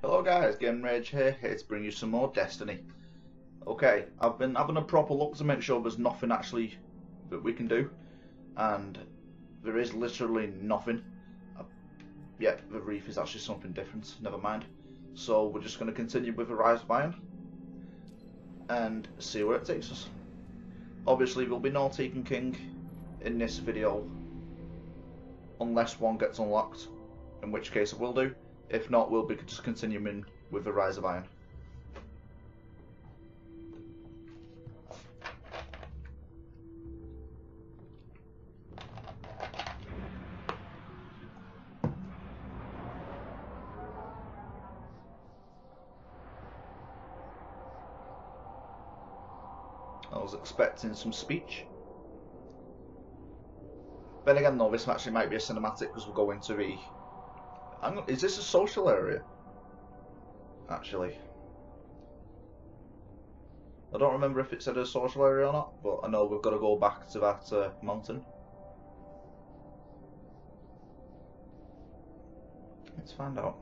Hello guys, Game Rage here to bring you some more Destiny. Okay, I've been having a proper look to make sure there's nothing actually that we can do, and there is literally nothing. Yeah, the reef is actually something different, never mind. So we're just going to continue with the Rise of Iron and see where it takes us. Obviously there'll be no Taken King in this video unless one gets unlocked, in which case it will do. If not, we'll be just continuing with the Rise of Iron. I was expecting some speech. Then again though, this actually might be a cinematic because we're going to the... Is this a social area? Actually. I don't remember if it said a social area or not, but I know we've got to go back to that mountain. Let's find out.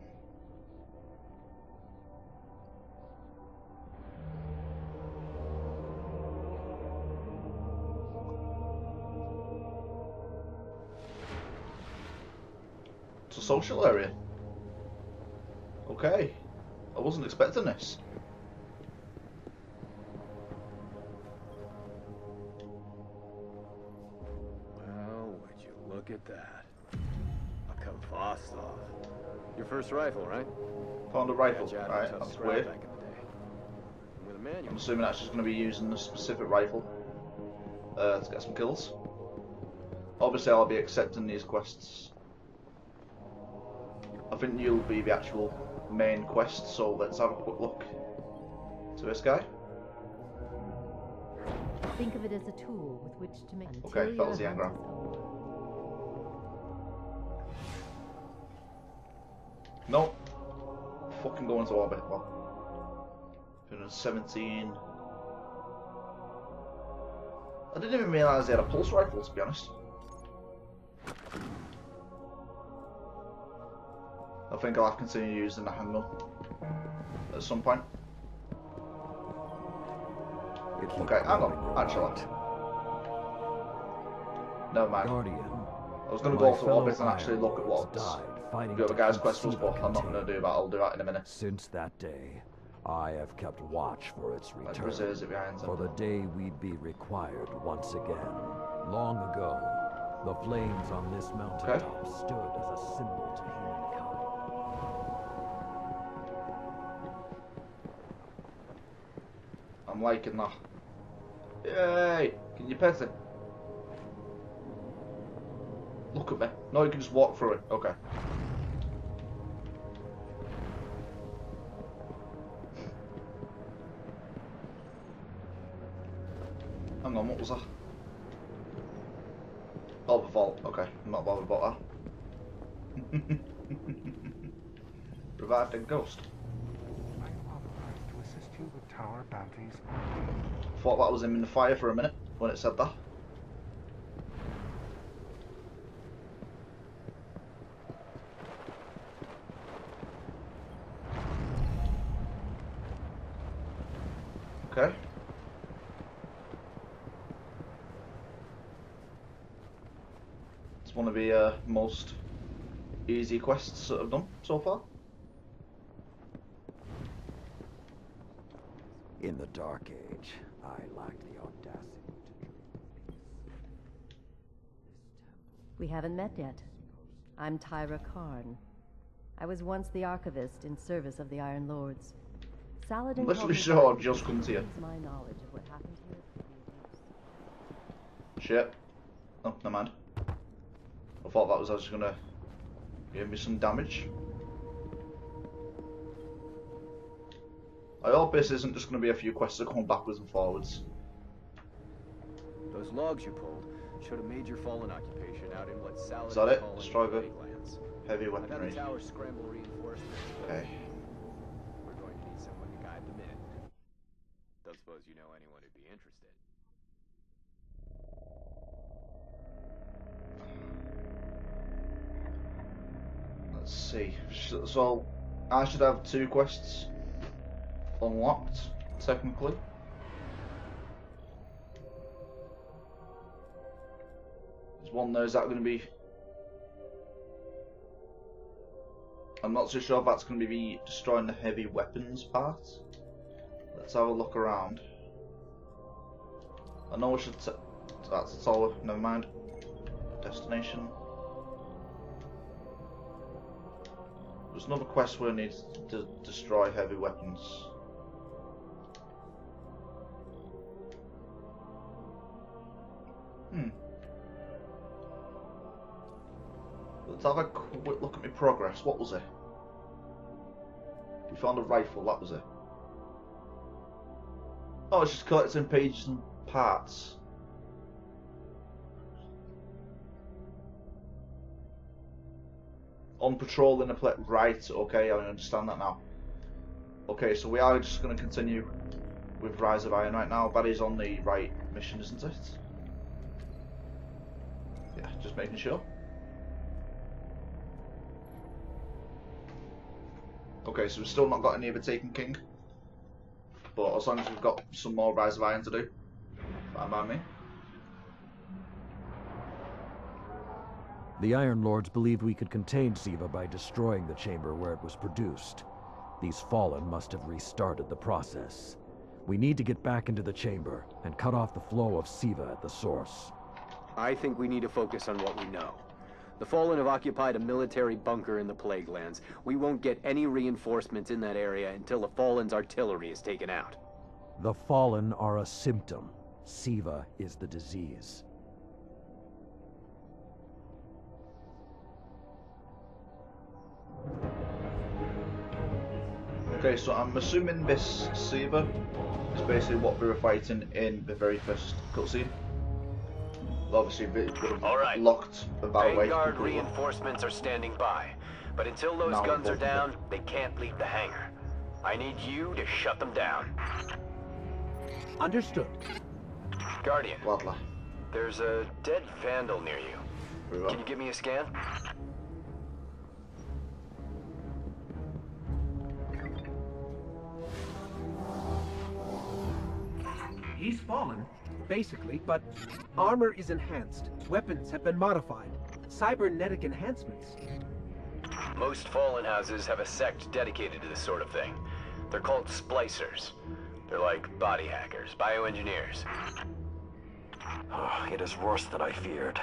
It's a social area. Okay. I wasn't expecting this. Well, would you look at that? A Kvastov. Your first rifle, right? Found a rifle. Yeah, Right, that's weird. back in the day. With a manual. I'm assuming that's just going to be using a specific rifle to get some kills. Obviously I'll be accepting these quests. I think you'll be the actual main quest, so let's have a quick look to this guy. Think of it as a tool with which to make. Okay, that was the engram. Nope. Fucking go into orbit. Well, 17. I didn't even realise they had a pulse rifle, to be honest. I think I'll have to continue using the handgun at some point. Okay, hang on, actually. Never mind. Guardian, I was going to go to orbit and actually look at what the other guy's quest was, but I'm not going to do that. I'll do that in a minute. Since that day, I have kept watch for its Like return. preserves it behind For him. the day we'd be required once again. Long ago, the flames on this mountaintop stood as a symbol to humankind. I'm liking that. Yay! Can you pet it? Look at me. No, you can just walk through it. Okay. Hang on, what was that? Oh, the vault. Okay, I'm not bothered about that. Revived a ghost. I am authorized to assist you with Tower Bounty's. Thought that was him in the fire for a minute when it said that. Okay. It's one of the most easy quests that I've done so far. In the Dark Age, I lacked the audacity to dream of peace. We haven't met yet. I'm Tyra Karn. I was once the archivist in service of the Iron Lords. Saladin. I'm literally sure I've just come to you. My knowledge of what happened here could be of use. Shit. Oh, never mind. I thought that was actually gonna give me some damage. I hope this isn't just gonna be a few quests that come backwards and forwards. Those logs you pulled showed a major fallen occupation out in what Saladin Is that it? calling Destroy the Lands. heavy I got weaponry. the tower scramble reinforcements. Okay. We're going to need someone to guide them in. Don't suppose you know anyone who'd be interested. Let's see. So I should have 2 quests unlocked, technically. There's one there, is that going to be... I'm not so sure if that's going to be destroying the heavy weapons part. Let's have a look around. I know I should... That's the tower, never mind. Destination. There's another quest where I need to destroy heavy weapons. Let's have a quick look at my progress. What was it? We found a rifle, that was it. Oh, it's just collecting pages and parts. On patrol in a place. Right, okay, I understand that now. Okay, so we are just going to continue with Rise of Iron right now. Barry's on the right mission, isn't it? Yeah, just making sure. Okay, so we've still not got any of the Taken King. But as long as we've got some more Rise of Iron to do, fine by me. The Iron Lords believed we could contain Siva by destroying the chamber where it was produced. These Fallen must have restarted the process. We need to get back into the chamber and cut off the flow of Siva at the source. I think we need to focus on what we know. The Fallen have occupied a military bunker in the Plague Lands. We won't get any reinforcements in that area until the Fallen's artillery is taken out. The Fallen are a symptom. Siva is the disease. Okay, so I'm assuming this Siva is basically what we were fighting in the very first cutscene. Obviously, we would have locked the battle way. Vanguard reinforcements are standing by, but until those guns are down, they can't leave the hangar. I need you to shut them down. Understood. Guardian, Gladly. there's a dead Vandal near you. Very well. Can you give me a scan? He's fallen, basically, but armor is enhanced. Weapons have been modified. Cybernetic enhancements. Most Fallen houses have a sect dedicated to this sort of thing. They're called Splicers. They're like body hackers, bioengineers. It is worse than I feared.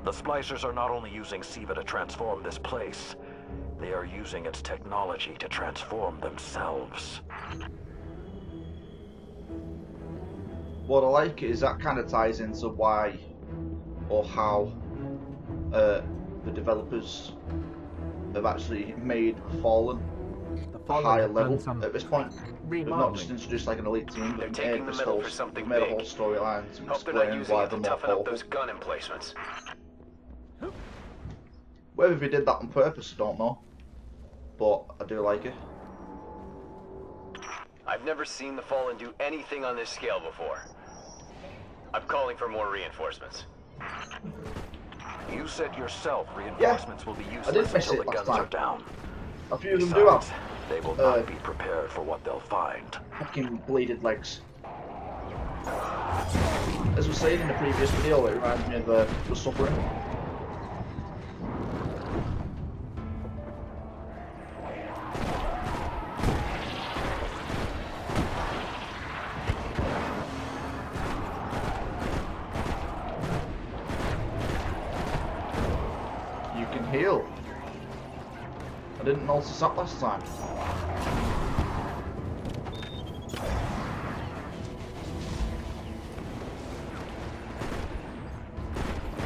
The Splicers are not only using Siva to transform this place, they are using its technology to transform themselves. What I like is that kind of ties into why or how the developers have actually made Fallen a higher level at this point. They've not just introduced like an elite team, but They're taking the middle for something made a big. whole storyline to Hope they're not explain using why it they're to more toughen up powerful. those gun emplacements. Whether they did that on purpose, I don't know, but I do like it. I've never seen the Fallen do anything on this scale before. I'm calling for more reinforcements. You said yourself reinforcements will be I useless didn't miss until it the last guns time. are down. A few of them do have Besides, they will not be prepared for what they'll find. fucking bleeded legs. As we said in the previous video, it reminds me of the Suffering. You can heal. I didn't notice that last time.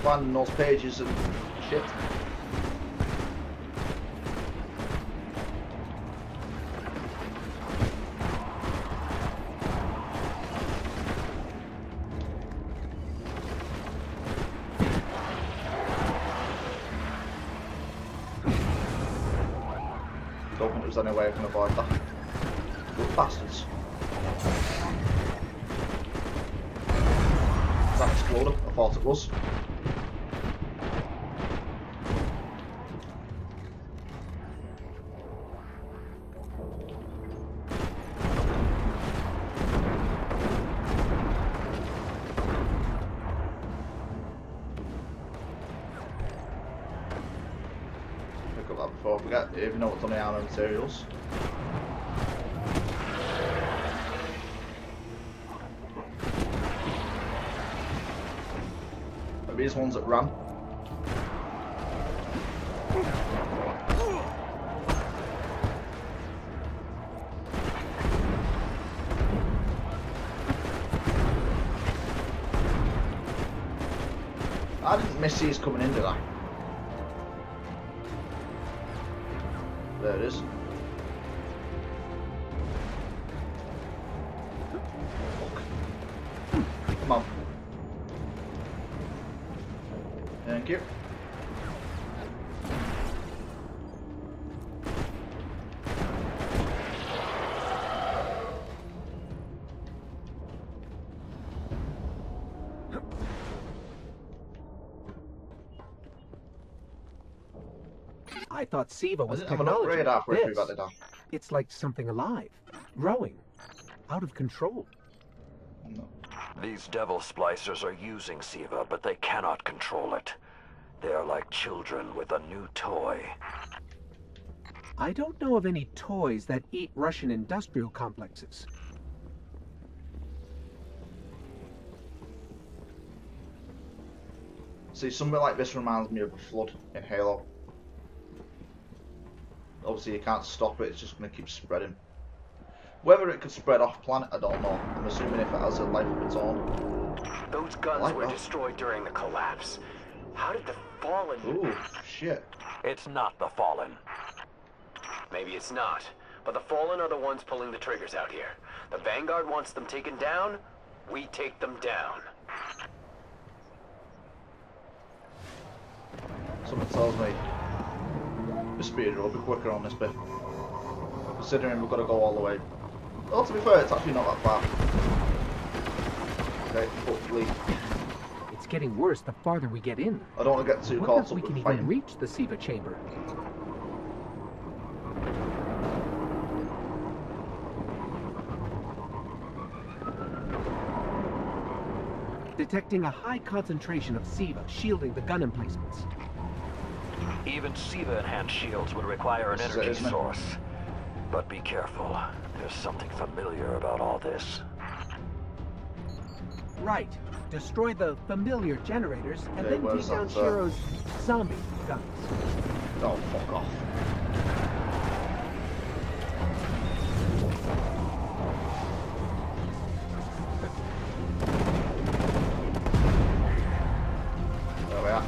Finding those pages and shit. Don't think there's any way I can avoid that. Little bastards. That exploded. I thought it was. don't forget, if you know what's on the armor materials. Maybe these ones that ran. I didn't miss these coming in, did I? There it is. Come on. Thank you. I thought SIVA was I didn't have an technology upgrade like halfway through this. that, did I? It's like something alive, growing, out of control. No. These devil splicers are using SIVA, but they cannot control it. They are like children with a new toy. I don't know of any toys that eat Russian industrial complexes. See, something like this reminds me of a flood in Halo. Obviously you can't stop it, it's just going to keep spreading. Whether it could spread off planet, I don't know. I'm assuming if it has a life of its own. Those guns Like were that. destroyed during the collapse. How did the Fallen... Ooh, shit. It's not the Fallen. Maybe it's not, but the Fallen are the ones pulling the triggers out here. The Vanguard wants them taken down, we take them down. Something tells me the speed will be quicker on this bit. Considering we've got to go all the way. Well, to be fair, it's actually not that far. Okay, hopefully. It's getting worse the farther we get in. I don't want to get too What caught if up we with can fighting. even reach the SIVA chamber? Detecting a high concentration of SIVA shielding the gun emplacements. Even SIVA-enhanced shields would require an This is it, energy isn't it? source. But be careful. There's something familiar about all this. Right. Destroy the familiar generators and Okay, then where's take down that, Shiro's zombie guns. Oh, fuck off. There we are.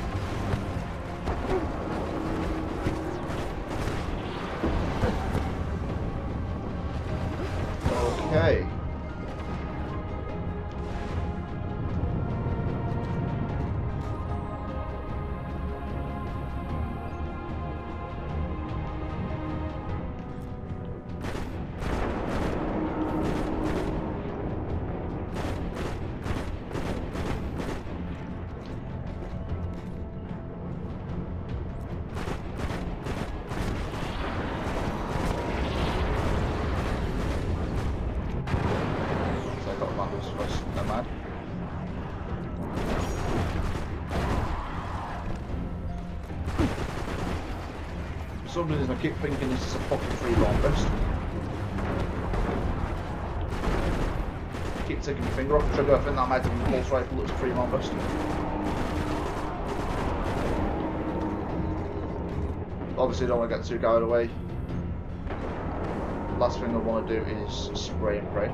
Okay. So I got Marcus first. Never mind. For some reason I keep thinking this is a fucking free-roam burst. Keep taking my finger off the trigger, I think that might have been a pulse rifle that's a free-roam burst. Obviously don't want to get too carried away. Last thing I want to do is spray and pray.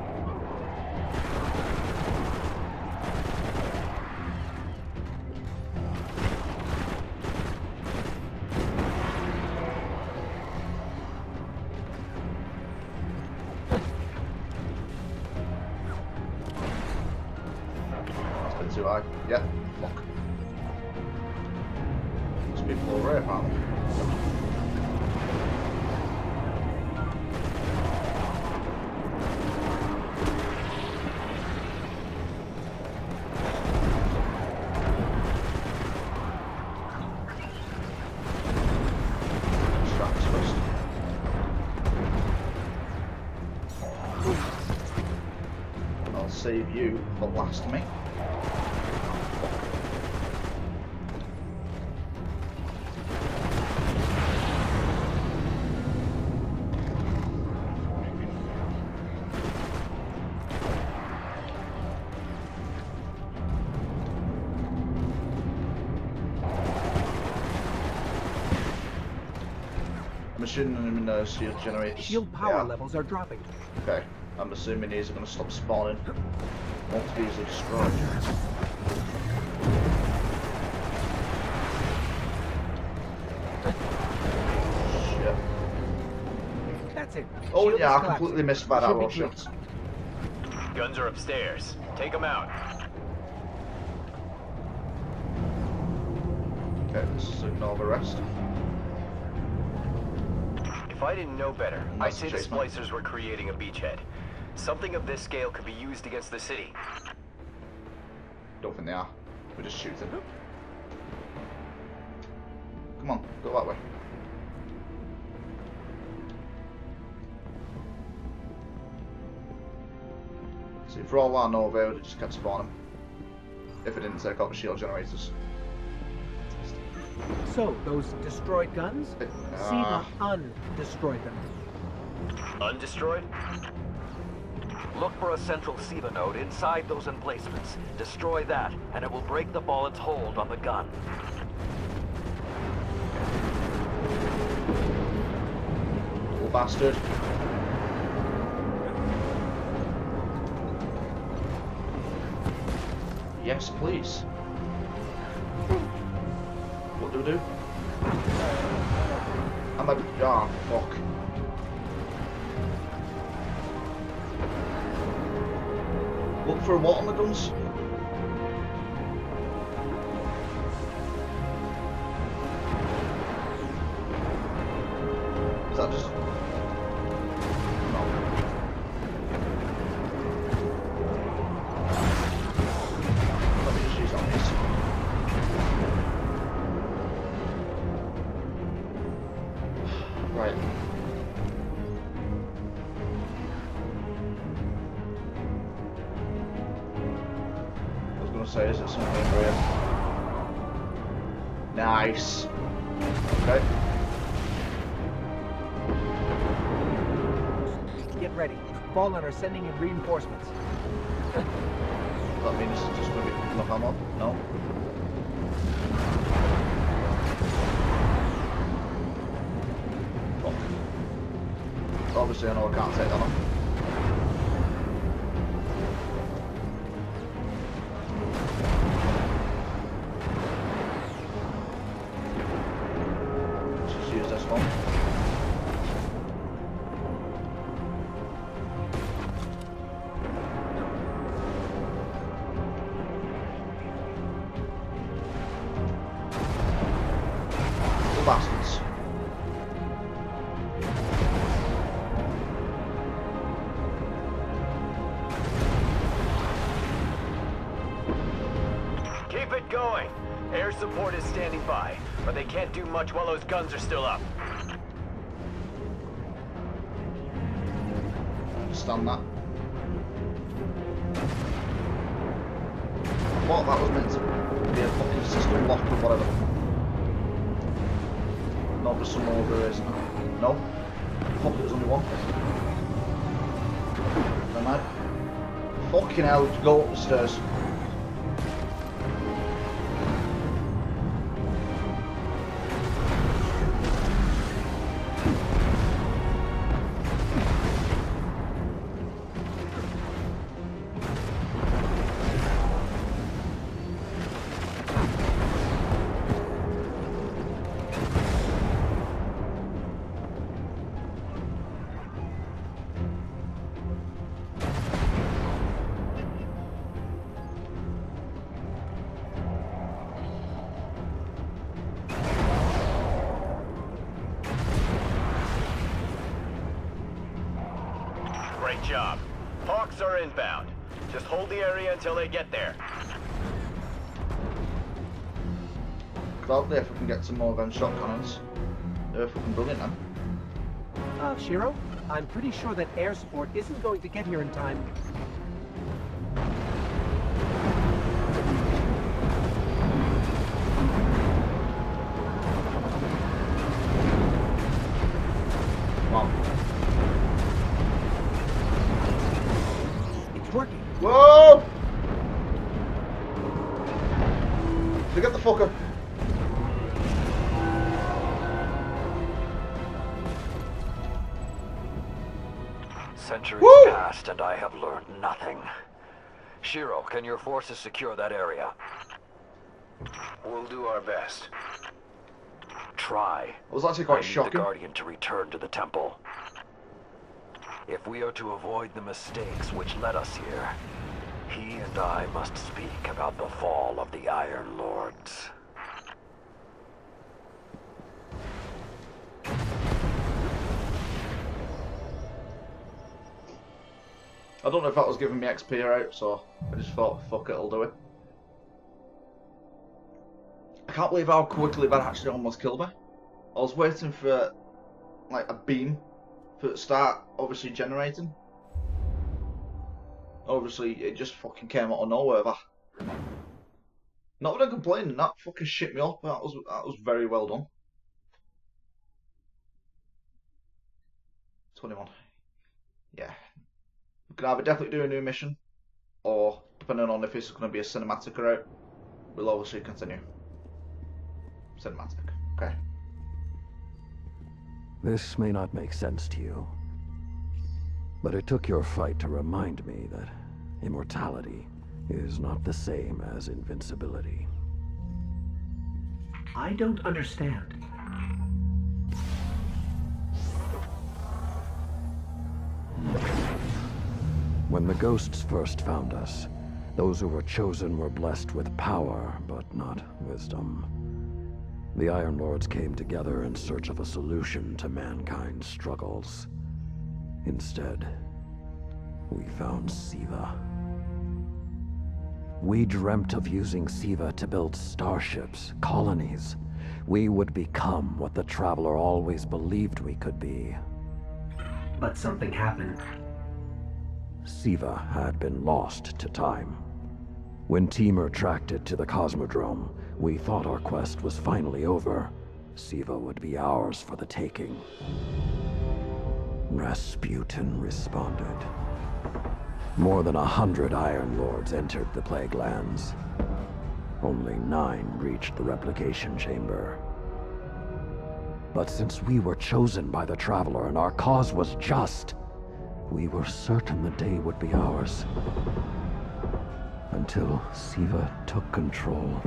That's been too high. Yeah, fuck. There's people over here apparently. Straps first. I'll save you for last, mate. assuming those shield generators. Shield power levels are dropping. Okay, I'm assuming these are going to stop spawning once these are destroyed. Shit. That's it. Oh Shield yeah, is I completely missed by that Should be arrow clear. shots. Guns are upstairs. Take them out. Okay, let's just ignore the rest. If I didn't know better, I'd Nice say the chase, man. splicers were creating a beachhead. Something of this scale could be used against the city. Don't think they are. We're just shooting. Come on, go that way. See, for all I know, they would have just kept spawning if it didn't take out the shield generators. So, those destroyed guns? Siva undestroyed them. Undestroyed? Look for a central SIVA node inside those emplacements. Destroy that, and it will break the Fallen's hold on the gun. Little bastard. Yes, please. What do we do? I'm a... Ah, fuck. Look for what on the guns? Is that just... No. Let me just use on these. Right. I was gonna say, is it something over here? Nice. Okay. Get ready. Fallen are sending in reinforcements. Does that mean this is just gonna be picking up ammo? No? Fuck. Obviously I know I can't take that on. Just use this one. The bastards. Keep it going. Air support is standing by, but they can't do much while those guns are still up. I understand that. I thought that was meant to be a fucking system lock or whatever. Not just some more there is. No? Fuck, it was only one. Never mind. Fucking hell, go up the stairs. Great job. Hawks are inbound. Just hold the area until they get there. Cloud there if we can get some more of them shot cannons. They're fucking brilliant, man. Shiro, I'm pretty sure that air support isn't going to get here in time. Wow. It's working. Whoa! Look at the fucker. centuries Woo! passed and I have learned nothing. Shiro, can your forces secure that area? We'll do our best. Try. It was actually I quite need the shocking. Guardian to return to the temple. If we are to avoid the mistakes which led us here, he and I must speak about the fall of the Iron Lords. I don't know if that was giving me XP or out, so I just thought, fuck it, I'll do it. I can't believe how quickly that actually almost killed me. I was waiting for, like, a beam for it to start, obviously, generating. Obviously, it just fucking came out of nowhere, that. Not that I'm complaining, that fucking shit me up. That was very well done. 21. Yeah. We can either definitely do a new mission, or, depending on if this is going to be a cinematic or out, we'll obviously continue. Cinematic. Okay. This may not make sense to you, but it took your fight to remind me that immortality is not the same as invincibility. I don't understand. When the ghosts first found us, those who were chosen were blessed with power, but not wisdom. The Iron Lords came together in search of a solution to mankind's struggles. Instead, we found Siva. We dreamt of using Siva to build starships, colonies. We would become what the Traveler always believed we could be. But something happened. Siva had been lost to time. When Temur tracked it to the Cosmodrome, we thought our quest was finally over. Siva would be ours for the taking. Rasputin responded. More than 100 Iron Lords entered the Plague Lands. Only 9 reached the replication chamber. But since we were chosen by the Traveler and our cause was just, we were certain the day would be ours. Until Siva took control.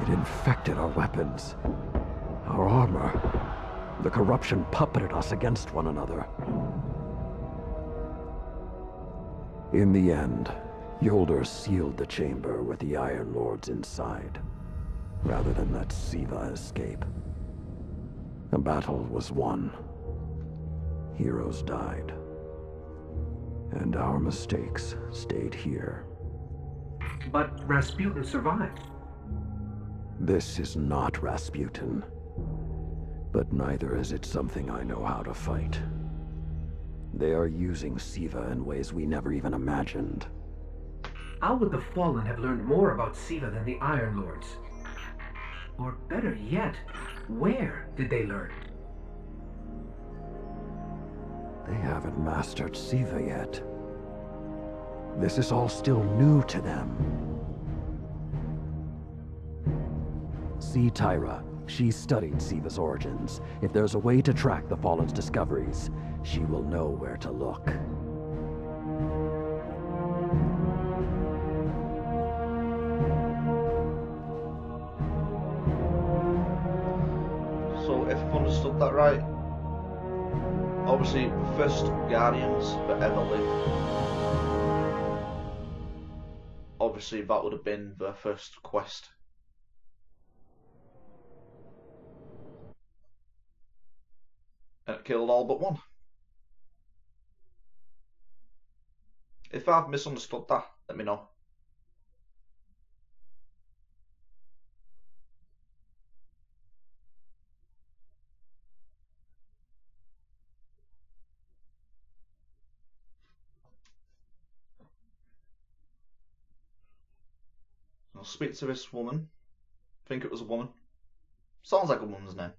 It infected our weapons, our armor. The corruption puppeted us against one another. In the end, Yolder sealed the chamber with the Iron Lords inside, rather than let Siva escape. The battle was won. Heroes died. And our mistakes stayed here. But Rasputin survived. This is not Rasputin. But neither is it something I know how to fight. They are using Siva in ways we never even imagined. How would the Fallen have learned more about Siva than the Iron Lords? Or better yet, where did they learn? They haven't mastered Siva yet. This is all still new to them. See Tyra. She studied Siva's origins. If there's a way to track the Fallen's discoveries, she will know where to look. So, if I've understood that right, obviously, the first Guardians that ever lived, obviously that would have been the first quest. And it killed all but one. If I've misunderstood that, let me know. I'll speak to this woman. I think it was a woman. Sounds like a woman's name.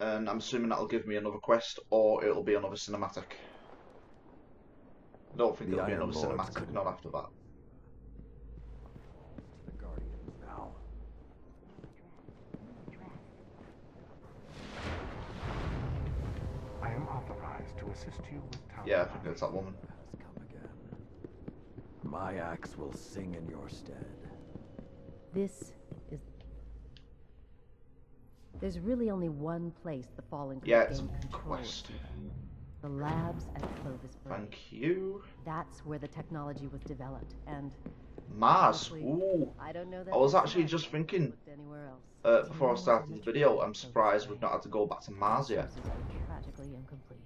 And I'm assuming that'll give me another quest, or it'll be another cinematic. I don't think it'll be another cinematic, not after that. The Guardians now. assist you with tower Yeah, I think it's that woman. Has come again. My axe will sing in your stead. This is... There's really only one place the Fallen could Yeah, it's gain a control. quest. The labs at Clovis Bray. Thank you. That's where the technology was developed, and Mars. honestly, Ooh. I don't know that I was this actually Mars just thinking, looked anywhere else. before I started the video, I'm surprised we've not had to go back to Mars yet. Sources are tragically incomplete.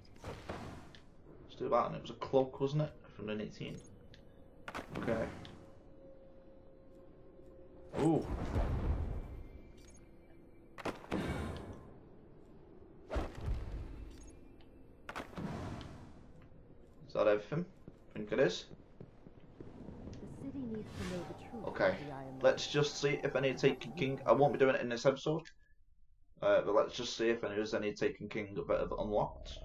Let's do that, and it was a cloak, wasn't it? From the 18. Okay. Ooh. Is that everything? I think it is. The city needs to know the truth Okay. about the Iron Let's just see if any Taken King. I won't be doing it in this episode. But let's just see if there's any Taken King that have unlocked.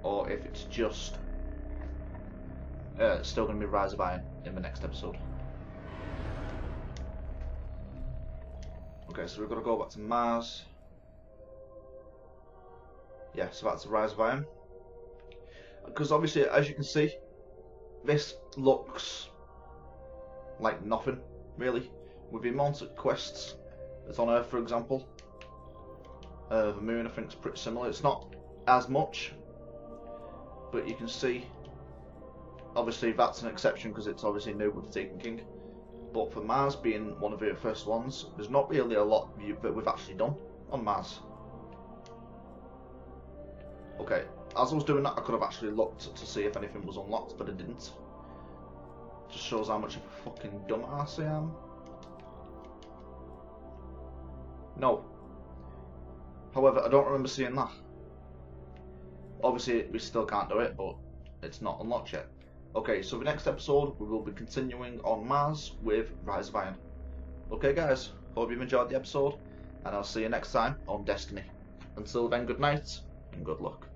Or if it's just still going to be Rise of Iron in the next episode. Okay, so we've got to go back to Mars. Yeah, so that's the Rise of Iron. Because obviously, as you can see, this looks like nothing, really. With the amount of quests that's on Earth, for example. The Moon, I think, is pretty similar. It's not as much, but you can see, obviously, that's an exception because it's obviously new with the Taken King. But for Mars being one of the first ones, there's not really a lot that we've actually done on Mars. Okay, as I was doing that, I could have actually looked to see if anything was unlocked, but I didn't. Just shows how much of a fucking dumbass I am. No. However, I don't remember seeing that. Obviously, we still can't do it, but it's not unlocked yet. Okay, so the next episode, we will be continuing on Mars with Rise of Iron. Okay guys, hope you've enjoyed the episode, and I'll see you next time on Destiny. Until then, good night, and good luck.